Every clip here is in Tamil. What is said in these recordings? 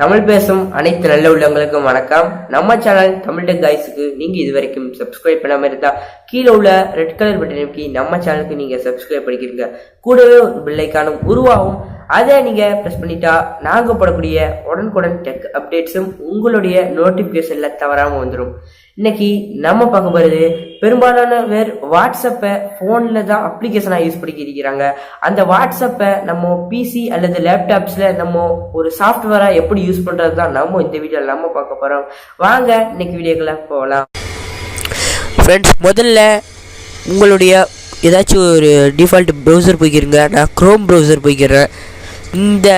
தமிழ் பேசும் அனைத்து நல்ல உள்ளவங்களுக்கும் வணக்கம். நம்ம சேனல் தமிழ் டெக் கைஸுக்கு நீங்க இது வரைக்கும் சப்ஸ்கிரைப் பண்ணாம இருந்தா கீழே உள்ள ரெட் கலர் பட்டன் நோக்கி நம்ம சேனலுக்கு நீங்க சப்ஸ்கிரைப் பண்ணிக்கிறீங்க. கூடவே பெல் ஐகானும் உருவாகும், அதை நீங்க பிரஸ் பண்ணிட்டா நாங்க போடக்கூடிய உடனுக்குடன் டெக் அப்டேட்ஸும் உங்களுடைய நோட்டிபிகேஷன்ல தவறாம வந்துடும். இன்னைக்கு நம்ம பார்க்க போறது, பெரும்பாலான பேர் வாட்ஸ்அப்பை போன்ல தான் அப்ளிகேஷனா யூஸ் பண்ணிக்கிறாங்க. அந்த வாட்ஸ்அப்பை நம்ம பிசி அல்லது லேப்டாப்ஸ்ல நம்ம ஒரு சாஃப்ட்வேரா எப்படி யூஸ் பண்றது தான் நம்ம இந்த வீடியோல நம்ம பார்க்க போறோம். வாங்க இன்னைக்கு வீடியோக்குள்ள போகலாம். ஃப்ரெண்ட்ஸ், முதல்ல உங்களுடைய ஏதாச்சும் ஒரு டிஃபால்ட் ப்ரௌசர் போய்க்கிறீங்க. நான் க்ரோம் ப்ரௌசர் போய்க்கிறேன். இந்த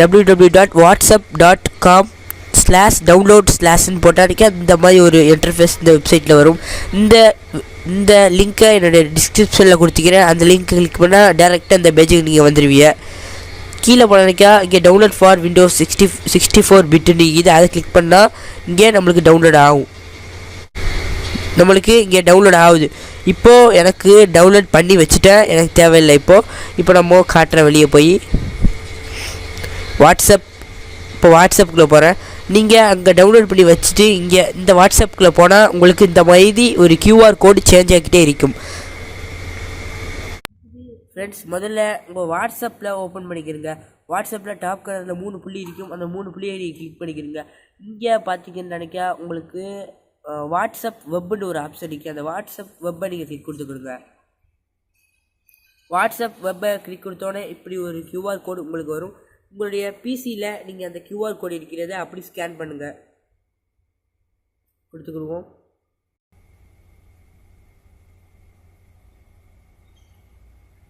www.whatsapp.com/download/ன்னு போட்டாடிக்க இந்த மாதிரி ஒரு இன்டர்ஃபேஸ் இந்த வெப்சைட்டில் வரும். இந்த லிங்க்கை என்னுடைய டிஸ்கிரிப்ஷனில் கொடுத்துக்கிறேன். அந்த லிங்க்கை கிளிக் பண்ணால் டேரெக்டாக இந்த பேஜுக்கு நீங்கள் வந்துடுவீங்க. கீழே போனாக்கா இங்கே டவுன்லோட் ஃபார் விண்டோஸ் 64 பிட்டுன்னு இது, அதை கிளிக் பண்ணால் இங்கே நம்மளுக்கு டவுன்லோட் ஆகும். நம்மளுக்கு இங்கே டவுன்லோட் ஆகுது. இப்போது எனக்கு டவுன்லோட் பண்ணி வச்சுட்டேன், எனக்கு தேவையில்லை. இப்போ நம்ம காட்டுற வெளியே போய் வாட்ஸ்அப்புக்குள்ளே போகிறேன். நீங்கள் அங்கே டவுன்லோட் பண்ணி வச்சுட்டு இங்கே இந்த வாட்ஸ்அப்புக்குள்ளே போனால் உங்களுக்கு இந்த மாதிரி ஒரு கியூஆர் கோடு சேஞ்ச் ஆகிக்கிட்டே இருக்கும். ஃப்ரெண்ட்ஸ், முதல்ல உங்கள் வாட்ஸ்அப்பில் ஓப்பன் பண்ணிக்கிறீங்க. வாட்ஸ்அப்பில் டாப் கலரில் 3 புள்ளி இருக்கும். அந்த 3 புள்ளியை நீங்கள் கிளிக் பண்ணிக்கிறீங்க. இங்கே பார்த்தீங்கன்னு நினைக்கா உங்களுக்கு வாட்ஸ்அப் வெப்னு ஒரு ஆப்ஷன் இருக்குது. அந்த வாட்ஸ்அப் வெப்பை நீங்கள் கிளிக் கொடுத்துக்கிடுங்க. வாட்ஸ்அப் வெப்பை கிளிக் கொடுத்தோன்னே இப்படி ஒரு கியூஆர் கோடு உங்களுக்கு வரும். உங்களுடைய பிசியில் நீங்கள் அந்த கியூஆர் கோடு இருக்கிறத அப்படி ஸ்கேன் பண்ணுங்கள். கொடுத்துக்கிடுவோம்.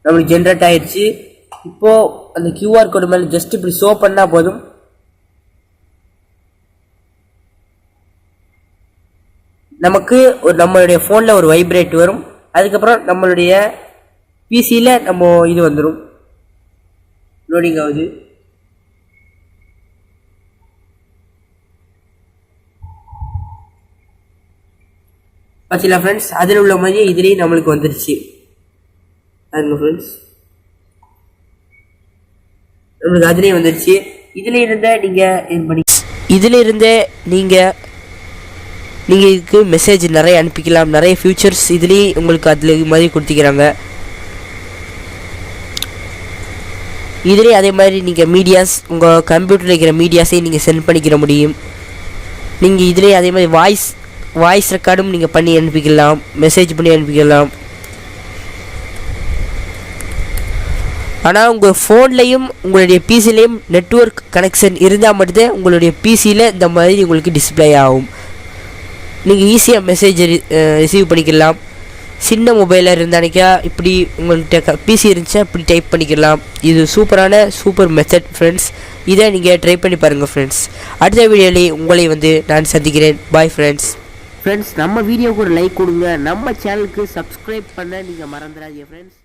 நம்மளுக்கு ஜென்ரேட் ஆயிடுச்சு. இப்போது அந்த கியூஆர் கோடு மேலே ஜஸ்ட் இப்படி ஷோ பண்ணால் போதும். நமக்கு நம்மளுடைய ஃபோனில் ஒரு வைப்ரேட் வரும். அதுக்கப்புறம் நம்மளுடைய பிசியில் நம்ம இது வந்துடும். லோடிங் ஆகுது. பார்த்தீங்களா ஃப்ரெண்ட்ஸ், அதில் உள்ள மாதிரி இதுலேயும் நம்மளுக்கு வந்துடுச்சு. அதுங்க ஃப்ரெண்ட்ஸ், நம்மளுக்கு அதுலேயே வந்துடுச்சு. இதில் இருந்தே நீங்கள் இதுக்கு மெசேஜ் நிறைய அனுப்பிக்கலாம். நிறைய ஃபியூச்சர்ஸ் இதுலேயும் உங்களுக்கு அதில் மாதிரி கொடுத்துக்கிறாங்க. இதுலேயே அதே மாதிரி நீங்கள் மீடியாஸ், உங்கள் கம்ப்யூட்டரில் இருக்கிற மீடியாஸையும் நீங்கள் சென்ட் பண்ணிக்கிற முடியும். நீங்கள் இதுலேயே அதே மாதிரி வாய்ஸ் ரெக்கார்டும் நீங்கள் பண்ணி அனுப்பிக்கலாம், மெசேஜ் பண்ணி அனுப்பிக்கலாம். ஆனால் உங்கள் ஃபோன்லேயும் உங்களுடைய பிசிலையும் நெட்வொர்க் கனெக்ஷன் இருந்தால் மட்டும்தான் உங்களுடைய பிசியில் இந்த மாதிரி உங்களுக்கு டிஸ்பிளே ஆகும். நீங்கள் ஈஸியாக மெசேஜ் ரிசீவ் பண்ணிக்கலாம். சின்ன மொபைலில் இருந்தானிக்கா இப்படி உங்கள்கிட்ட பிசி இருந்துச்சா இப்படி டைப் பண்ணிக்கலாம். இது சூப்பர் மெத்தட் ஃப்ரெண்ட்ஸ். இதை நீங்கள் ட்ரை பண்ணி பாருங்கள் ஃப்ரெண்ட்ஸ். அடுத்த வீடியோவில் உங்களை நான் சந்திக்கிறேன். Bye friends. நம்ம வீடியோவுக்கு ஒரு லைக் கொடுங்க. நம்ம சேனலுக்கு சப்ஸ்கிரைப் பண்ண நீங்கள் மறந்துடாதீங்க ஃப்ரெண்ட்ஸ்.